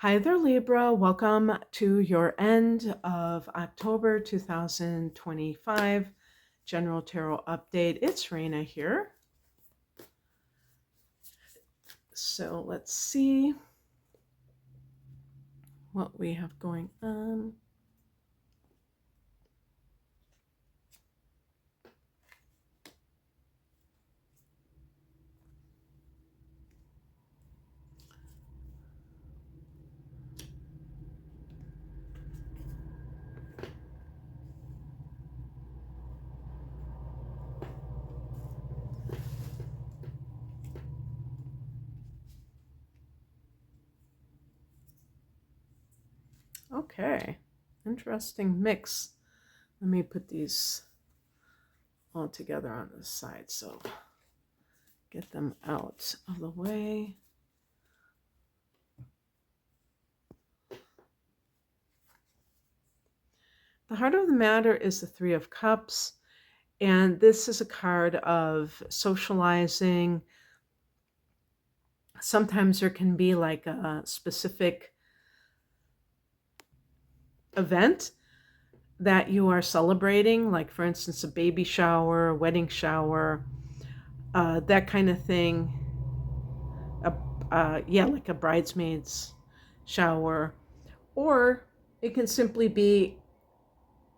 Hi there, Libra. Welcome to your end of October 2025 General Tarot Update. It's Raina here. So let's see what we have going on. Okay, interesting mix. Let me put these all together on the side so get them out of the way. The heart of the matter is the Three of Cups, and this is a card of socializing. Sometimes there can be like a specific event that you are celebrating, like for instance, a baby shower, a wedding shower, that kind of thing. Yeah, like a bridesmaid's shower. Or it can simply be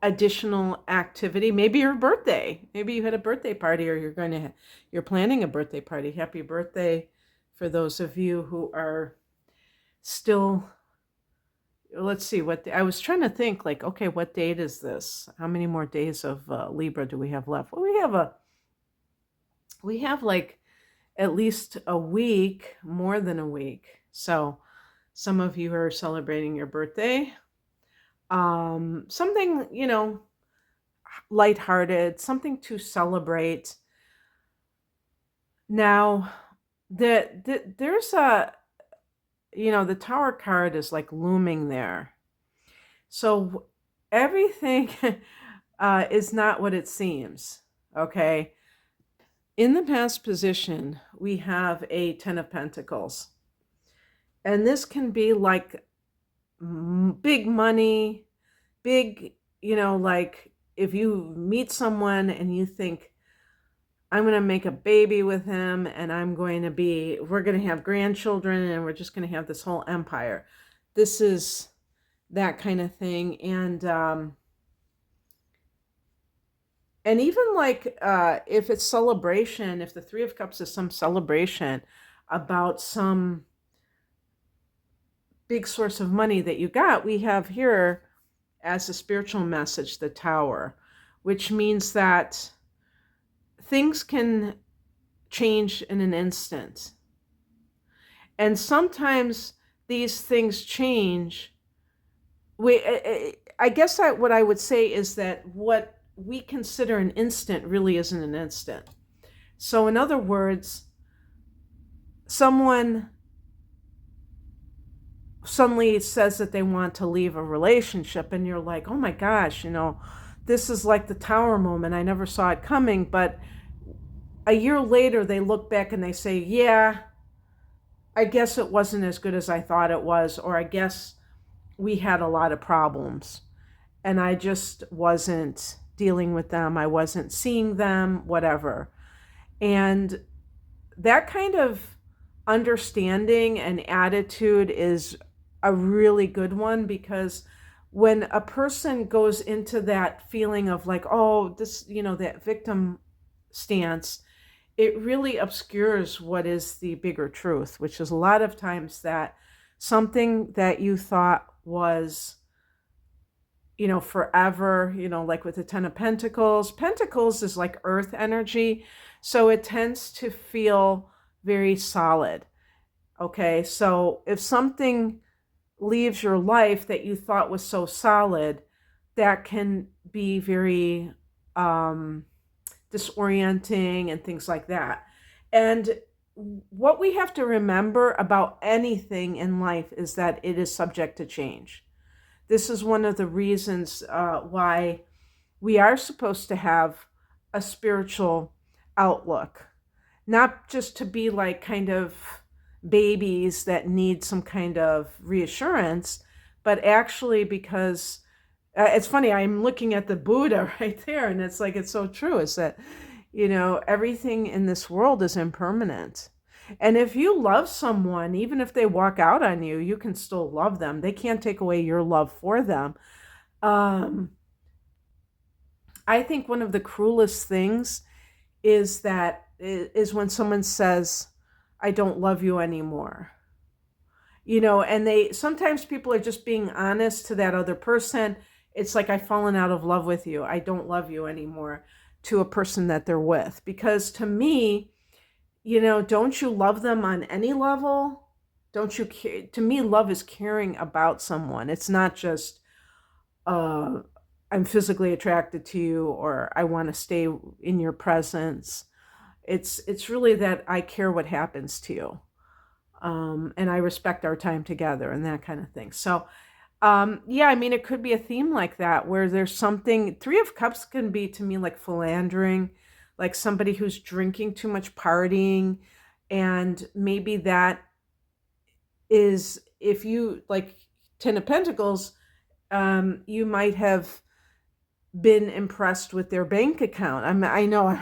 additional activity. Maybe your birthday. Maybe you had a birthday party, or you're planning a birthday party. Happy birthday for those of you who are still. Let's see what I was trying to think, like, okay, what date is this? How many more days of Libra do we have left? Well, we have like at least a week, more than a week. So some of you are celebrating your birthday. Something, lighthearted, something to celebrate. Now, there's the Tower card is like looming there. So everything is not what it seems, okay? In the past position, we have a Ten of Pentacles. And this can be like big money, big, like if you meet someone and you think, I'm going to make a baby with him and we're going to have grandchildren and we're just going to have this whole empire. This is that kind of thing. And even like if it's celebration, if the Three of Cups is some celebration about some big source of money that you got, we have here as a spiritual message the Tower, which means that things can change in an instant. And sometimes these things change. I guess that what I would say is that what we consider an instant really isn't an instant. So in other words, someone suddenly says that they want to leave a relationship and you're like, oh my gosh, this is like the Tower moment. I never saw it coming. But a year later, they look back and they say, yeah, I guess it wasn't as good as I thought it was, or I guess we had a lot of problems and I just wasn't dealing with them. I wasn't seeing them, whatever. And that kind of understanding and attitude is a really good one, because when a person goes into that feeling of like, oh, this, that victim stance, it really obscures what is the bigger truth, which is a lot of times that something that you thought was, forever, like with the Ten of Pentacles. Pentacles is like earth energy, so it tends to feel very solid. Okay, so if something leaves your life that you thought was so solid, that can be very disorienting and things like that. And what we have to remember about anything in life is that it is subject to change. This is one of the reasons why we are supposed to have a spiritual outlook, not just to be like kind of babies that need some kind of reassurance, but actually because it's funny, I'm looking at the Buddha right there, and it's like, it's so true, is that, everything in this world is impermanent. And if you love someone, even if they walk out on you, you can still love them. They can't take away your love for them. Um, I think one of the cruelest things is when someone says, I don't love you anymore. And sometimes people are just being honest to that other person. It's like, I've fallen out of love with you. I don't love you anymore, to a person that they're with. Because to me, don't you love them on any level? Don't you care? To me, love is caring about someone. It's not just, I'm physically attracted to you, or I want to stay in your presence. It's really that I care what happens to you. And I respect our time together and that kind of thing. So, yeah, I mean, it could be a theme like that, where there's something. Three of Cups can be, to me, like philandering, like somebody who's drinking too much, partying. And maybe that is, if you like Ten of Pentacles, you might have been impressed with their bank account. I know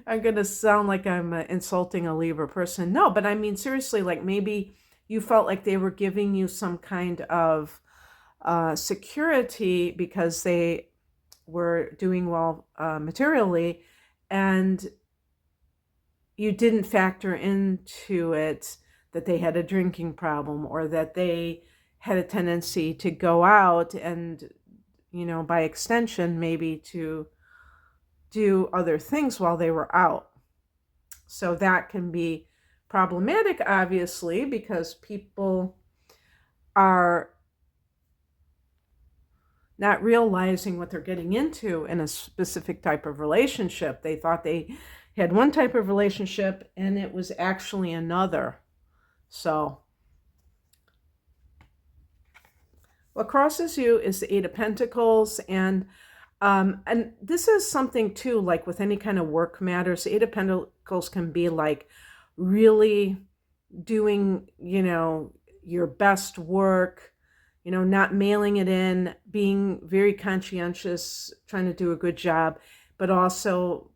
I'm going to sound like I'm insulting a Libra person. No, but I mean, seriously, like maybe you felt like they were giving you some kind of security because they were doing well materially, and you didn't factor into it that they had a drinking problem, or that they had a tendency to go out and, by extension, maybe to do other things while they were out. So that can be problematic, obviously, because people are not realizing what they're getting into in a specific type of relationship. They thought they had one type of relationship, and it was actually another. So what crosses you is the Eight of Pentacles, and this is something too, like with any kind of work matters. The Eight of Pentacles can be like really doing, your best work, not mailing it in, being very conscientious, trying to do a good job, but also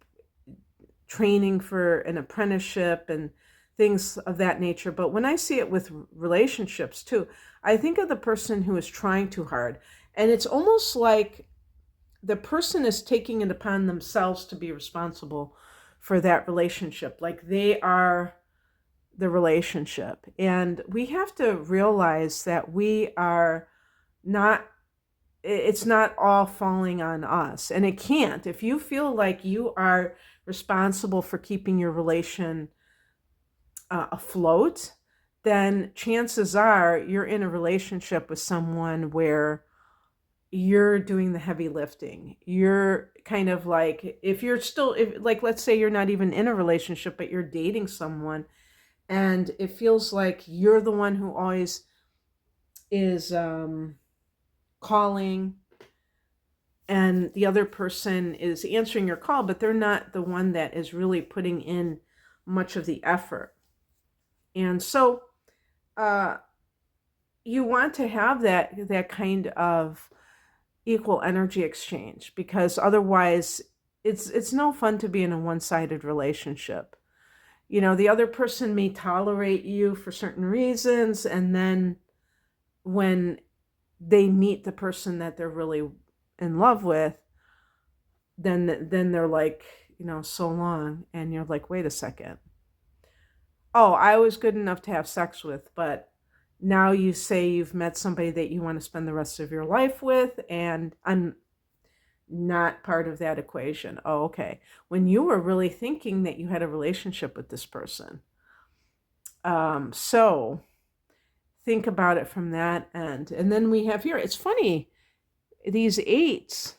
training for an apprenticeship and things of that nature. But when I see it with relationships too, I think of the person who is trying too hard. And it's almost like the person is taking it upon themselves to be responsible for that relationship. Like they are the relationship. And we have to realize that we are not, it's not all falling on us. And it can't. If you feel like you are responsible for keeping your relation afloat, then chances are you're in a relationship with someone where you're doing the heavy lifting. You're kind of like, if like, let's say you're not even in a relationship, but you're dating someone, and it feels like you're the one who always is calling, and the other person is answering your call, but they're not the one that is really putting in much of the effort. And so you want to have that kind of equal energy exchange, because otherwise it's no fun to be in a one-sided relationship. The other person may tolerate you for certain reasons, and then when they meet the person that they're really in love with, then they're like, so long, and you're like, wait a second. Oh, I was good enough to have sex with, but now you say you've met somebody that you want to spend the rest of your life with, and I'm not part of that equation. Oh, okay. When you were really thinking that you had a relationship with this person. So think about it from that end. And then we have here, it's funny, these eights,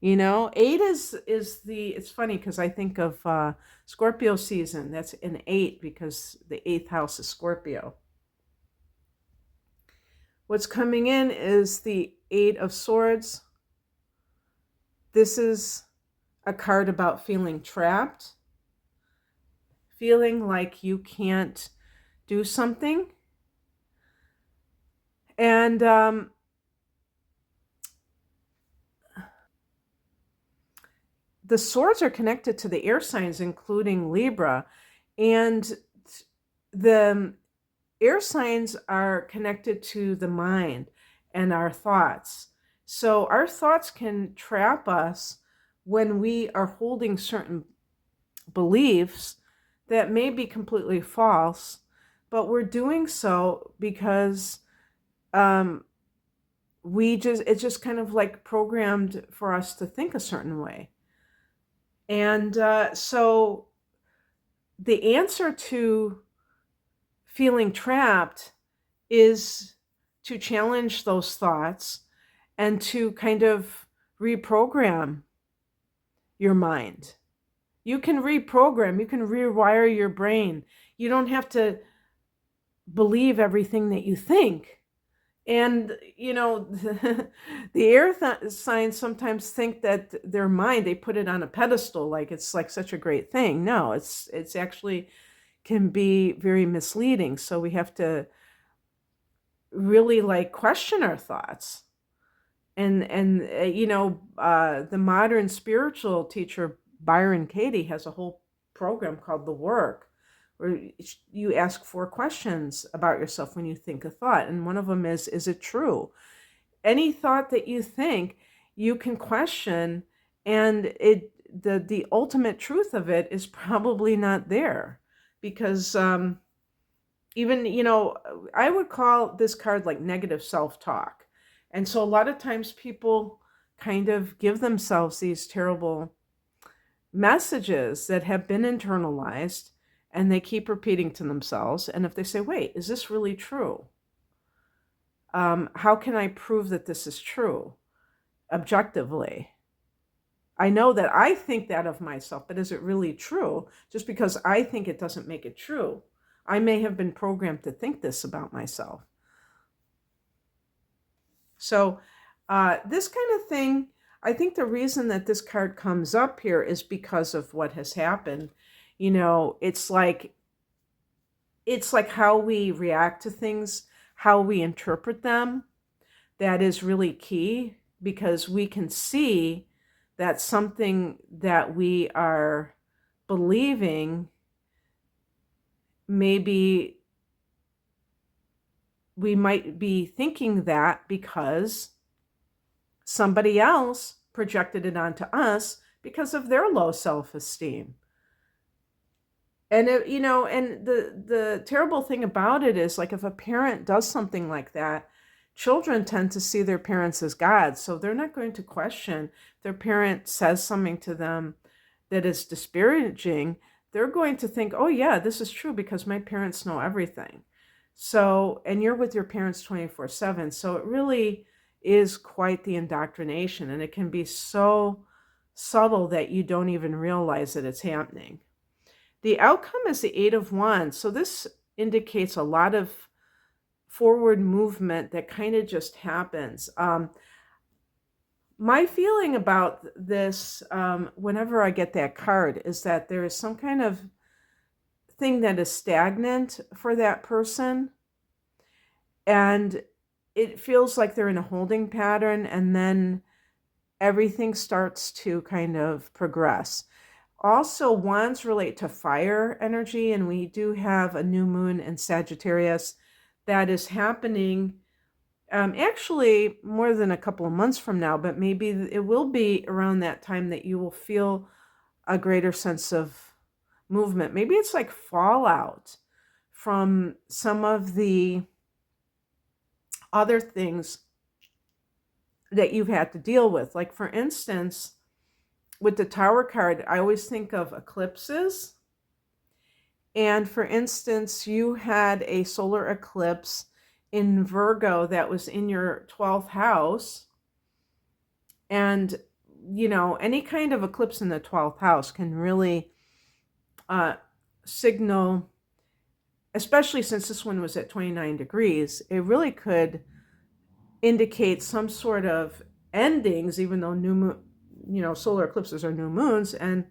eight is it's funny because I think of Scorpio season. That's an 8 because the 8th house is Scorpio. What's coming in is the 8 of Swords. This is a card about feeling trapped, feeling like you can't do something. And the swords are connected to the air signs, including Libra. And the air signs are connected to the mind and our thoughts. So our thoughts can trap us when we are holding certain beliefs that may be completely false, but we're doing so because it's just kind of like programmed for us to think a certain way. And so the answer to feeling trapped is to challenge those thoughts and to kind of reprogram your mind. You can reprogram, you can rewire your brain. You don't have to believe everything that you think. And, the air signs sometimes think that their mind, they put it on a pedestal, like it's like such a great thing. No, it's actually can be very misleading. So we have to really like question our thoughts. And the modern spiritual teacher Byron Katie has a whole program called The Work, where you ask 4 questions about yourself when you think a thought. And one of them is it true? Any thought that you think, you can question, and the ultimate truth of it is probably not there. Because even, I would call this card like negative self-talk. And so a lot of times people kind of give themselves these terrible messages that have been internalized, and they keep repeating to themselves. And if they say, wait, is this really true? How can I prove that this is true objectively? I know that I think that of myself, but is it really true? Just because I think it doesn't make it true. I may have been programmed to think this about myself. So this kind of thing, I think the reason that this card comes up here is because of what has happened. It's like how we react to things, how we interpret them. That is really key, because we can see that something that we are believing, maybe we might be thinking that because somebody else projected it onto us because of their low self-esteem. And and the terrible thing about it is, like, if a parent does something like that, children tend to see their parents as gods. So they're not going to question if their parent says something to them that is disparaging. They're going to think, oh yeah, this is true because my parents know everything. So, and you're with your parents 24/7. So it really is quite the indoctrination, and it can be so subtle that you don't even realize that it's happening. The outcome is the 8 of Wands. So this indicates a lot of forward movement that kind of just happens. My feeling about this, whenever I get that card, is that there is some kind of thing that is stagnant for that person. And it feels like they're in a holding pattern, and then everything starts to kind of progress. Also, wands relate to fire energy, and we do have a new moon in Sagittarius that is happening actually more than a couple of months from now, but maybe it will be around that time that you will feel a greater sense of movement. Maybe it's like fallout from some of the other things that you've had to deal with. Like, for instance, with the Tower card, I always think of eclipses. And for instance, you had a solar eclipse in Virgo that was in your 12th house. And, any kind of eclipse in the 12th house can really signal, especially since this one was at 29 degrees, it really could indicate some sort of endings, even though solar eclipses are new moons. And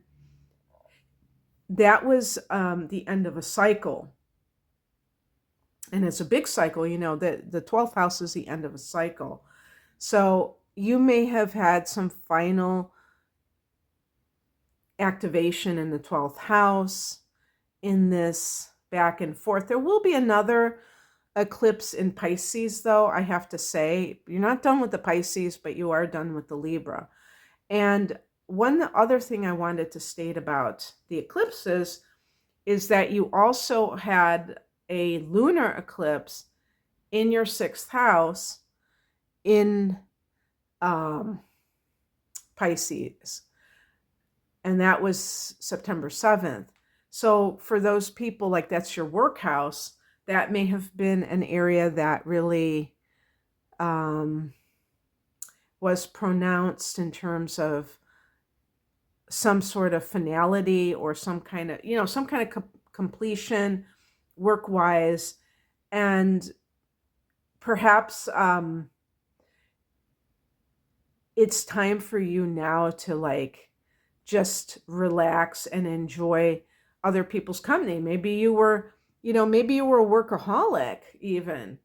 that was the end of a cycle. And it's a big cycle, you know, the 12th house is the end of a cycle. So you may have had some final activation in the 12th house in this back and forth. There will be another eclipse in Pisces, though, I have to say. You're not done with the Pisces, but you are done with the Libra. And one other thing I wanted to state about the eclipses is that you also had a lunar eclipse in your 6th house in Pisces. And that was September 7th. So for those people, like that's your work house, that may have been an area that really was pronounced in terms of some sort of finality or some kind of, you know, some kind of completion work-wise. And perhaps it's time for you now to like just relax and enjoy other people's company. Maybe you were, you know, maybe you were a workaholic even,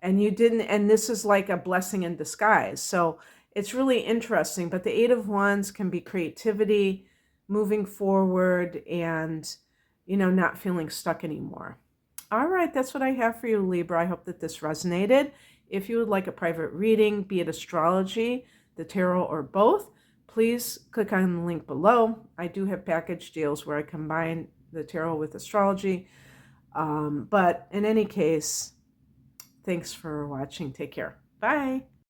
and you didn't, and this is like a blessing in disguise. So it's really interesting. But the 8 of Wands can be creativity, moving forward, and, you know, not feeling stuck anymore. All right, that's what I have for you, Libra. I hope that this resonated. If you would like a private reading, be it astrology, the tarot, or both, please click on the link below. I do have package deals where I combine the tarot with astrology. But in any case, thanks for watching. Take care. Bye.